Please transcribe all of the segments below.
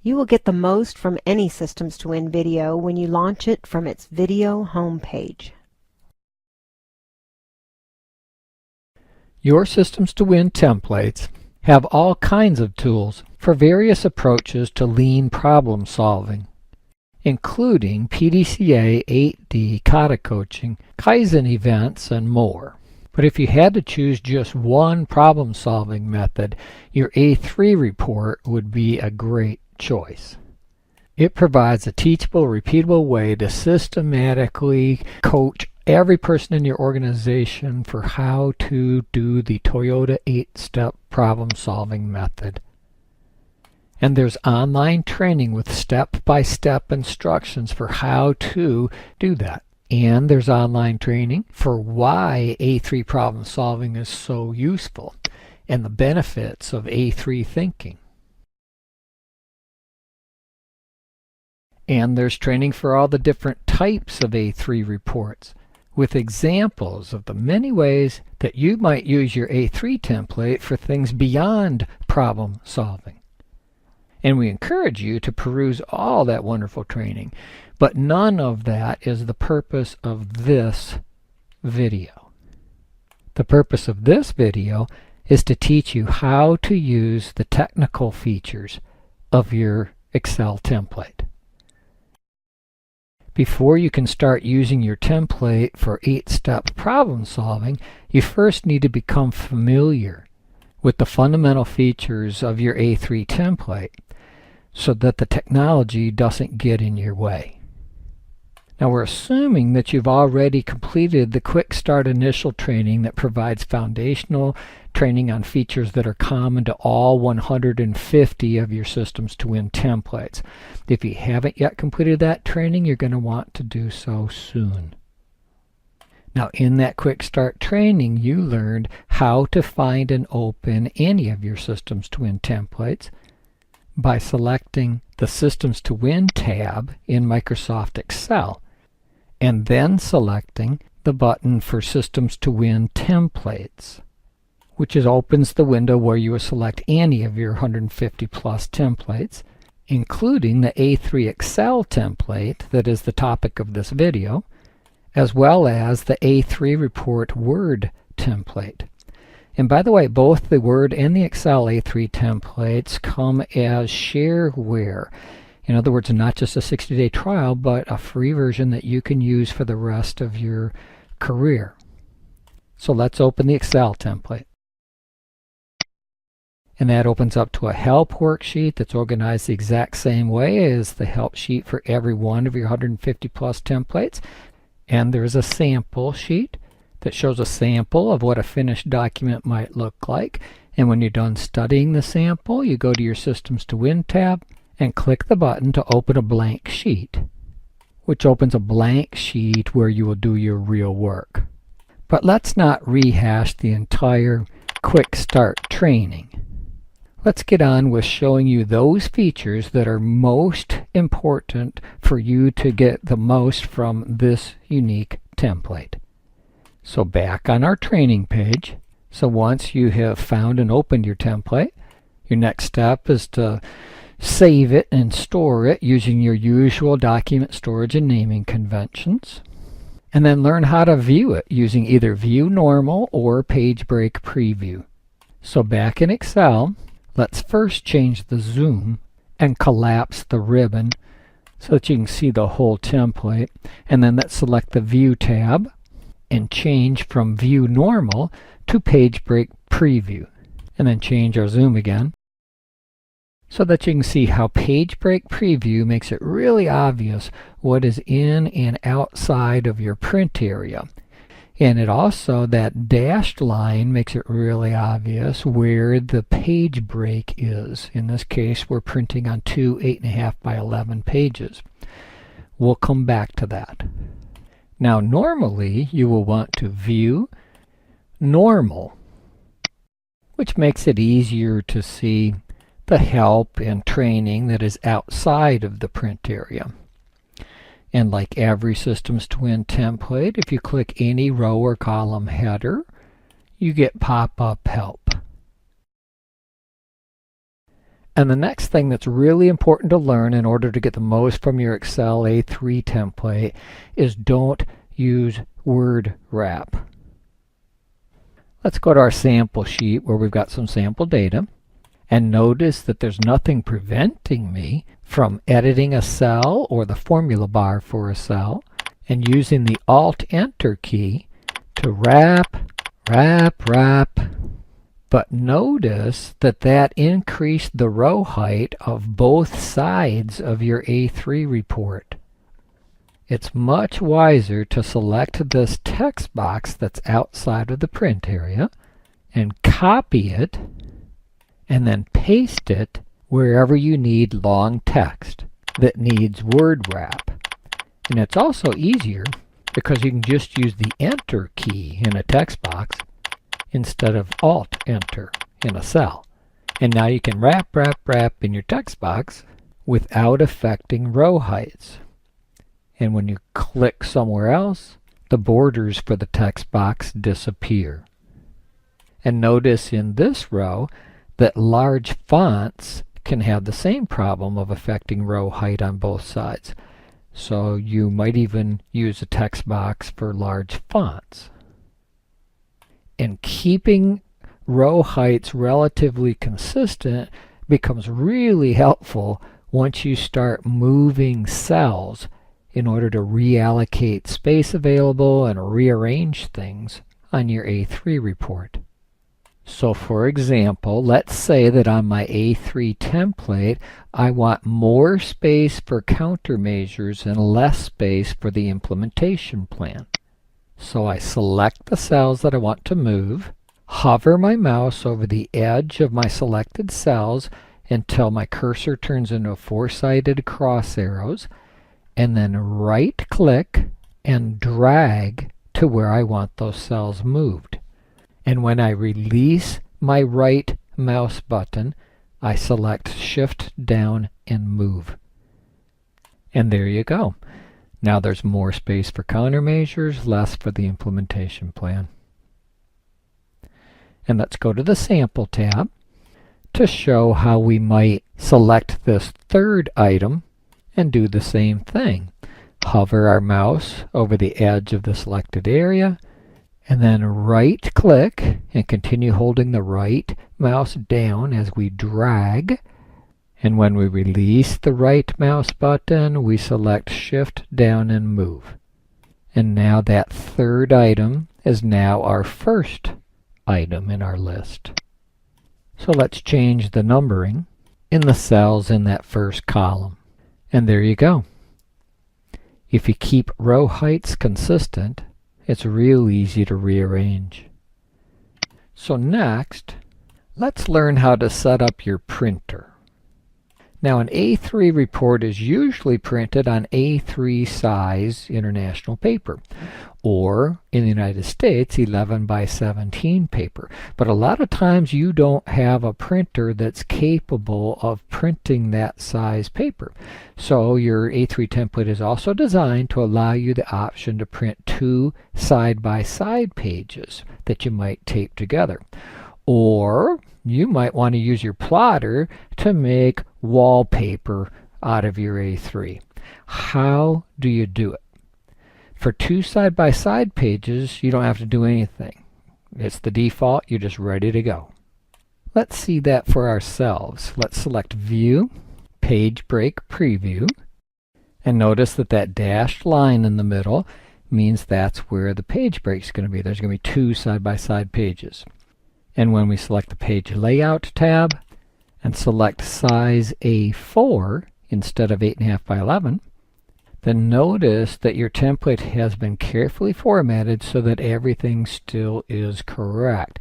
You will get the most from any Systems to Win video when you launch it from its video homepage. Your Systems to Win templates have all kinds of tools for various approaches to lean problem solving, including PDCA, 8D, Kata coaching, Kaizen events, and more. But if you had to choose just one problem solving method, your A3 report would be a great choice. It provides a teachable, repeatable way to systematically coach every person in your organization for how to do the Toyota 8-step problem-solving method. And there's online training with step-by-step instructions for how to do that. And there's online training for why A3 problem solving is so useful and the benefits of A3 thinking. And there's training for all the different types of A3 reports, with examples of the many ways that you might use your A3 template for things beyond problem solving. And we encourage you to peruse all that wonderful training, but none of that is the purpose of this video. The purpose of this video is to teach you how to use the technical features of your Excel template. Before you can start using your template for 8-step problem solving, you first need to become familiar with the fundamental features of your A3 template so that the technology doesn't get in your way. Now we're assuming that you've already completed the Quick Start Initial training that provides foundational training on features that are common to all 150 of your Systems to Win templates. If you haven't yet completed that training, you're going to want to do so soon. Now in that Quick Start training, you learned how to find and open any of your Systems to Win templates by selecting the Systems to Win tab in Microsoft Excel and then selecting the button for Systems to Win templates, which opens the window where you will select any of your 150 plus templates, including the A3 Excel template that is the topic of this video, as well as the A3 Report Word template. And by the way, both the Word and the Excel A3 templates come as shareware. In other words, not just a 60-day trial, but a free version that you can use for the rest of your career. So let's open the Excel template. And that opens up to a help worksheet that's organized the exact same way as the help sheet for every one of your 150 plus templates. And there's a sample sheet that shows a sample of what a finished document might look like. And when you're done studying the sample, you go to your Systems to Win tab and click the button to open a blank sheet, which opens a blank sheet where you will do your real work. But let's not rehash the entire Quick Start training. Let's get on with showing you those features that are most important for you to get the most from this unique template. So back on our training page, so once you have found and opened your template, your next step is to save it and store it using your usual document storage and naming conventions, and then learn how to view it using either View Normal or Page Break Preview. So back in Excel, let's first change the zoom and collapse the ribbon so that you can see the whole template, and then let's select the View tab and change from View Normal to Page Break Preview, and then change our zoom again so that you can see how Page Break Preview makes it really obvious what is in and outside of your print area. And it also, that dashed line makes it really obvious where the page break is. In this case, we're printing on two 8.5 by 11 pages. We'll come back to that. Now normally you will want to view normal, which makes it easier to see the help and training that is outside of the print area. And like every Systems to Win template, if you click any row or column header, you get pop-up help. And the next thing that's really important to learn in order to get the most from your Excel A3 template is don't use word wrap. Let's go to our sample sheet where we've got some sample data, and notice that there's nothing preventing me from editing a cell or the formula bar for a cell and using the Alt-Enter key to wrap. But notice that that increased the row height of both sides of your A3 report. It's much wiser to select this text box that's outside of the print area and copy it and then paste it wherever you need long text that needs word wrap. And it's also easier because you can just use the Enter key in a text box instead of Alt-Enter in a cell. And now you can wrap in your text box without affecting row heights. And when you click somewhere else, the borders for the text box disappear. And notice in this row that large fonts can have the same problem of affecting row height on both sides. So you might even use a text box for large fonts. And keeping row heights relatively consistent becomes really helpful once you start moving cells in order to reallocate space available and rearrange things on your A3 report. So for example, let's say that on my A3 template I want more space for countermeasures and less space for the implementation plan. So I select the cells that I want to move, hover my mouse over the edge of my selected cells until my cursor turns into four-sided cross arrows, and then right-click and drag to where I want those cells moved. And when I release my right mouse button, I select Shift down and move. And there you go. Now there's more space for countermeasures, less for the implementation plan. And let's go to the Sample tab to show how we might select this third item and do the same thing. Hover our mouse over the edge of the selected area, and then right-click and continue holding the right mouse down as we drag. And when we release the right mouse button, we select Shift down and move. And now that third item is now our first item in our list. So let's change the numbering in the cells in that first column. And there you go. If you keep row heights consistent, it's real easy to rearrange. So next, let's learn how to set up your printer. Now an A3 report is usually printed on A3 size international paper, or in the United States 11 by 17 paper. But a lot of times you don't have a printer that's capable of printing that size paper. So your A3 template is also designed to allow you the option to print two side-by-side pages that you might tape together. Or you might want to use your plotter to make wallpaper out of your A3. How do you do it? For two side-by-side pages, you don't have to do anything. It's the default, you're just ready to go. Let's see that for ourselves. Let's select View, Page Break Preview, and notice that that dashed line in the middle means that's where the page break is going to be. There's going to be two side-by-side pages. And when we select the Page Layout tab and select size A4 instead of 8.5 by 11, then notice that your template has been carefully formatted so that everything still is correct.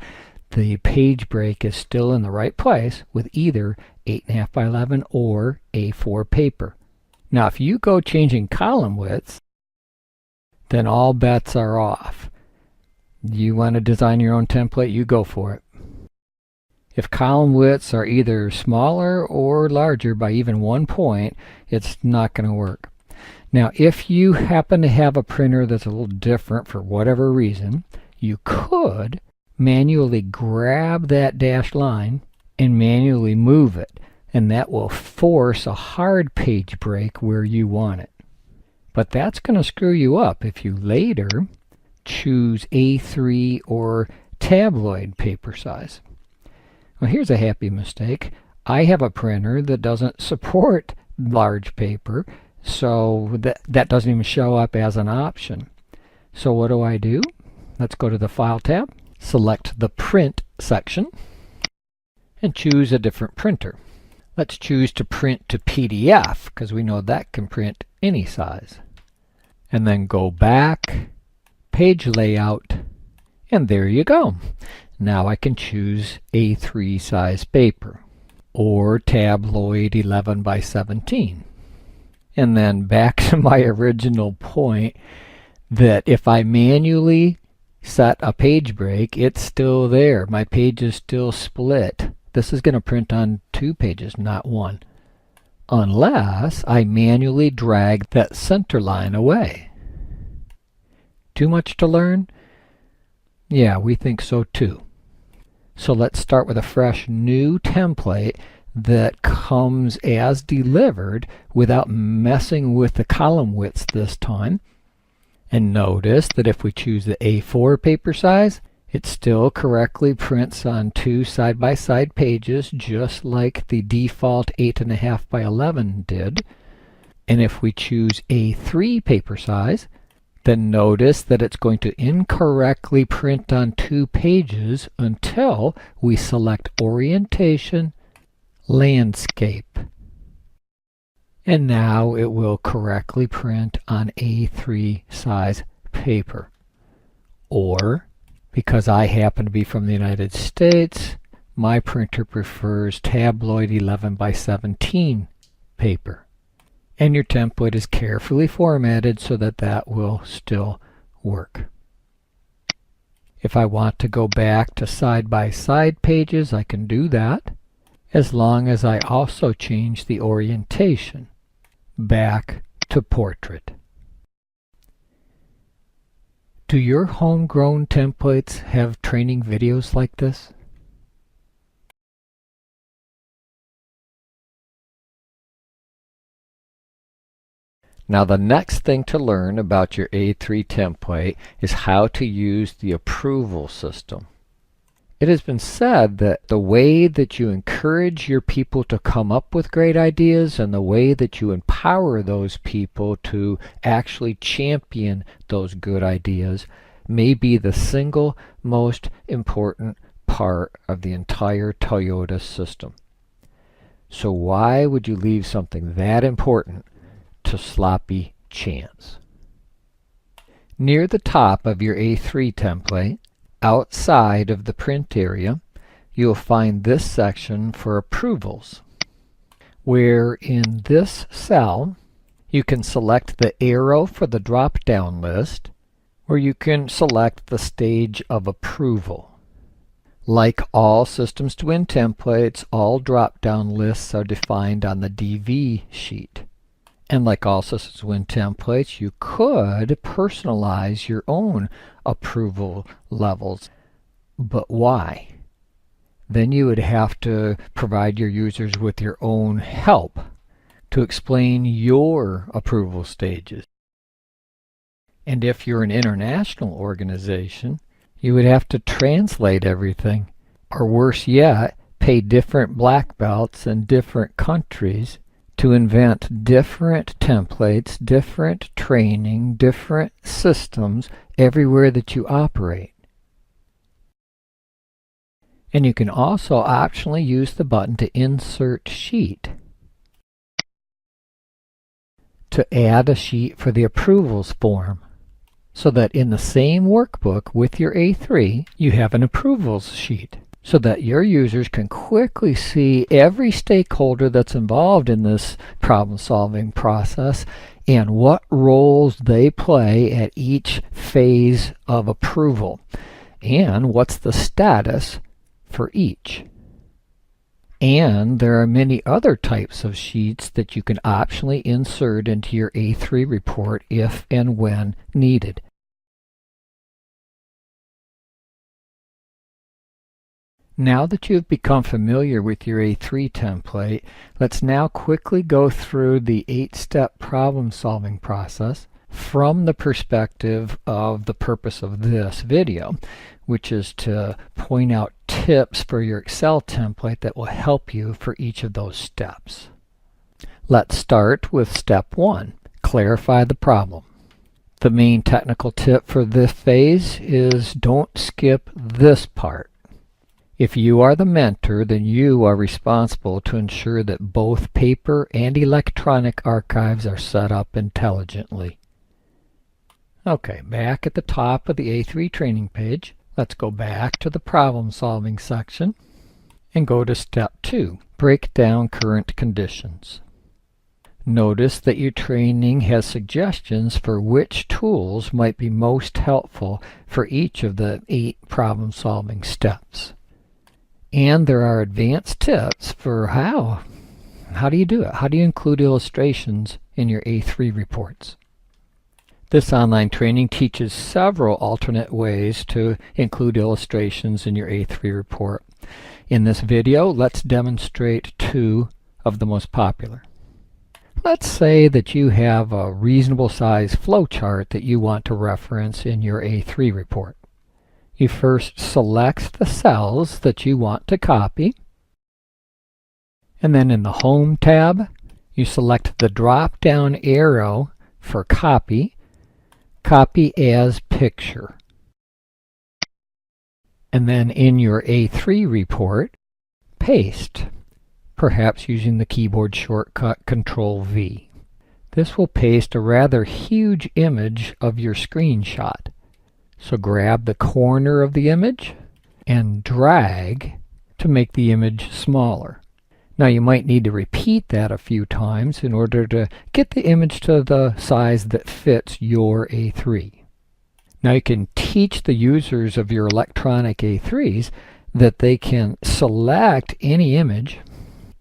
The page break is still in the right place with either 8.5 by 11 or A4 paper. Now if you go changing column widths, then all bets are off. You want to design your own template, you go for it. If column widths are either smaller or larger by even 1 point, it's not going to work. Now, if you happen to have a printer that's a little different for whatever reason, you could manually grab that dashed line and manually move it. and that will force a hard page break where you want it. But that's going to screw you up if you later choose A3 or tabloid paper size. Well, here's a happy mistake. I have a printer that doesn't support large paper, so that doesn't even show up as an option. So what do? Let's go to the File tab, select the Print section, and choose a different printer. Let's choose to print to PDF, because we know that can print any size. And then go back, Page Layout, and there you go. Now I can choose A3 size paper, or tabloid 11 by 17. And then back to my original point that if I manually set a page break, it's still there. My page is still split. This is going to print on 2 pages, not 1. Unless I manually drag that center line away. Too much to learn? Yeah, we think so too. So let's start with a fresh new template that comes as delivered without messing with the column widths this time. And notice that if we choose the A4 paper size, it still correctly prints on 2 side-by-side pages, just like the default 8.5 by 11 did. And if we choose A3 paper size, then notice that it's going to incorrectly print on 2 pages until we select Orientation, Landscape. And now it will correctly print on A3 size paper. Or, because I happen to be from the United States, my printer prefers tabloid 11 by 17 paper. And your template is carefully formatted so that that will still work. If I want to go back to side-by-side pages, I can do that, as long as I also change the orientation back to portrait. Do your homegrown templates have training videos like this? Now the next thing to learn about your A3 template is how to use the approval system. It has been said that the way that you encourage your people to come up with great ideas and the way that you empower those people to actually champion those good ideas may be the single most important part of the entire Toyota system. So why would you leave something that important to sloppy chance? Near the top of your A3 template, outside of the print area, you'll find this section for approvals, where in this cell you can select the arrow for the drop-down list, or you can select the stage of approval. Like all Systems to Win templates, all drop-down lists are defined on the DV sheet. And like all Systems to Win templates, you could personalize your own approval levels. But why? Then you would have to provide your users with your own help to explain your approval stages. And if you're an international organization, you would have to translate everything. Or worse yet, pay different black belts in different countries to invent different templates, different training, different systems everywhere that you operate. And you can also optionally use the button to insert sheet to add a sheet for the approvals form, so that in the same workbook with your A3 you have an approvals sheet, so that your users can quickly see every stakeholder that's involved in this problem-solving process and what roles they play at each phase of approval, and what's the status for each. And there are many other types of sheets that you can optionally insert into your A3 report if and when needed. Now that you've become familiar with your A3 template, let's now quickly go through the 8-step problem-solving process from the perspective of the purpose of this video, which is to point out tips for your Excel template that will help you for each of those steps. Let's start with step 1, clarify the problem. The main technical tip for this phase is don't skip this part. If you are the mentor, then you are responsible to ensure that both paper and electronic archives are set up intelligently. Okay, back at the top of the A3 training page, let's go back to the problem-solving section and go to step 2, break down current conditions. Notice that your training has suggestions for which tools might be most helpful for each of the 8 problem-solving steps. And there are advanced tips for how do you do it? How do you include illustrations in your A3 reports? This online training teaches several alternate ways to include illustrations in your A3 report. In this video, let's demonstrate 2 of the most popular. Let's say that you have a reasonable size flowchart that you want to reference in your A3 report. You first select the cells that you want to copy, and then in the Home tab, you select the drop-down arrow for Copy, Copy as Picture. And then in your A3 report, Paste, perhaps using the keyboard shortcut Control-V. This will paste a rather huge image of your screenshot. So grab the corner of the image and drag to make the image smaller. Now you might need to repeat that a few times in order to get the image to the size that fits your A3. Now you can teach the users of your electronic A3s that they can select any image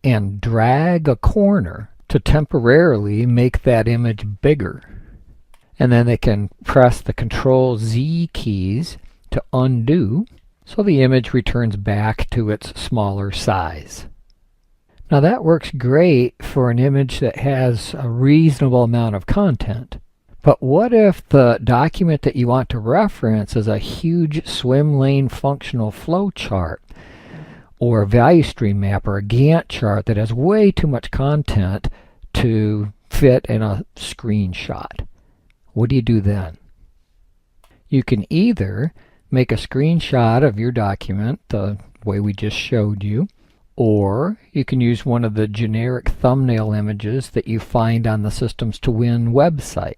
and drag a corner to temporarily make that image bigger. And then they can press the Control-Z keys to undo so the image returns back to its smaller size. Now that works great for an image that has a reasonable amount of content. But what if the document that you want to reference is a huge swim lane functional flow chart, or a value stream map, or a Gantt chart that has way too much content to fit in a screenshot? What do you do then? You can either make a screenshot of your document the way we just showed you, or you can use one of the generic thumbnail images that you find on the Systems to Win website.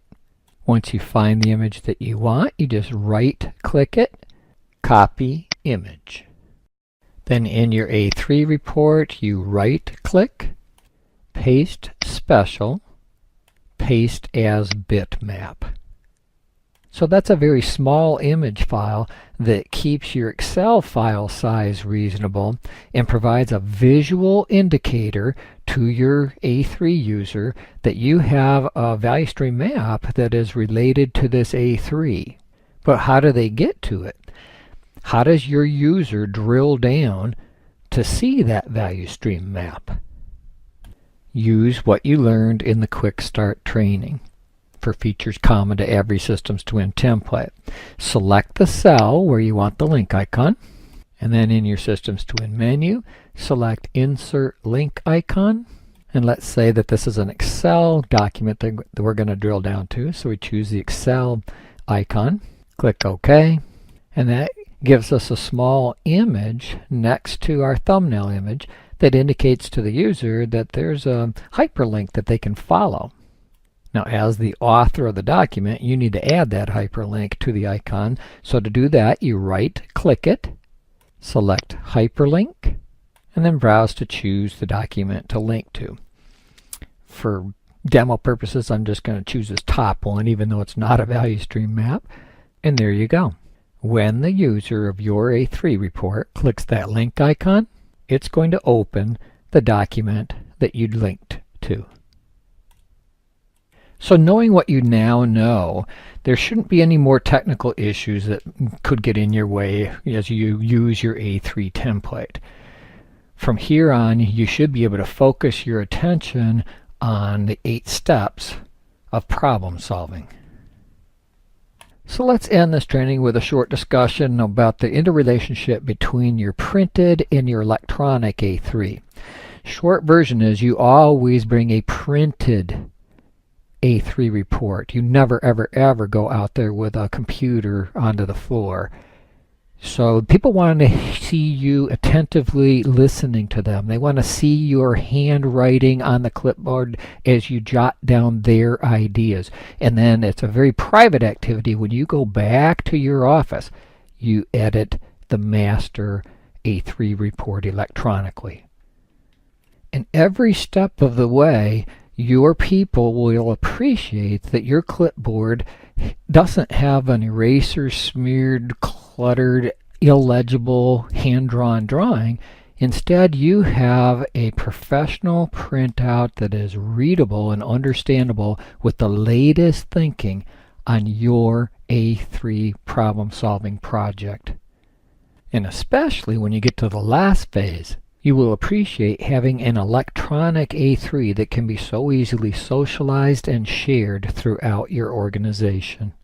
Once you find the image that you want, you just right-click it, Copy Image. Then in your A3 report, you right-click, Paste Special, Paste as Bitmap. So that's a very small image file that keeps your Excel file size reasonable and provides a visual indicator to your A3 user that you have a value stream map that is related to this A3. But how do they get to it? How does your user drill down to see that value stream map? Use what you learned in the Quick Start training for features common to every Systems to Win template. Select the cell where you want the link icon, and then in your Systems to Win menu, select Insert Link Icon, and let's say that this is an Excel document that we're going to drill down to, so we choose the Excel icon, click OK, and that gives us a small image next to our thumbnail image that indicates to the user that there's a hyperlink that they can follow. Now, as the author of the document, you need to add that hyperlink to the icon. So to do that, you right-click it, select Hyperlink, and then browse to choose the document to link to. For demo purposes, I'm just going to choose this top one, even though it's not a value stream map. And there you go. When the user of your A3 report clicks that link icon, it's going to open the document that you'd linked to. So knowing what you now know, there shouldn't be any more technical issues that could get in your way as you use your A3 template. From here on, you should be able to focus your attention on the 8 steps of problem solving. So let's end this training with a short discussion about the interrelationship between your printed and your electronic A3. Short version is you always bring a printed A3 report. You never ever go out there with a computer onto the floor. So people want to see you attentively listening to them. They want to see your handwriting on the clipboard as you jot down their ideas. And then it's a very private activity. When you go back to your office, you edit the master A3 report electronically. And every step of the way, your people will appreciate that your clipboard doesn't have an eraser smeared, cluttered, illegible, hand-drawn drawing. Instead, you have a professional printout that is readable and understandable with the latest thinking on your A3 problem-solving project. And especially when you get to the last phase, you will appreciate having an electronic A3 that can be so easily socialized and shared throughout your organization.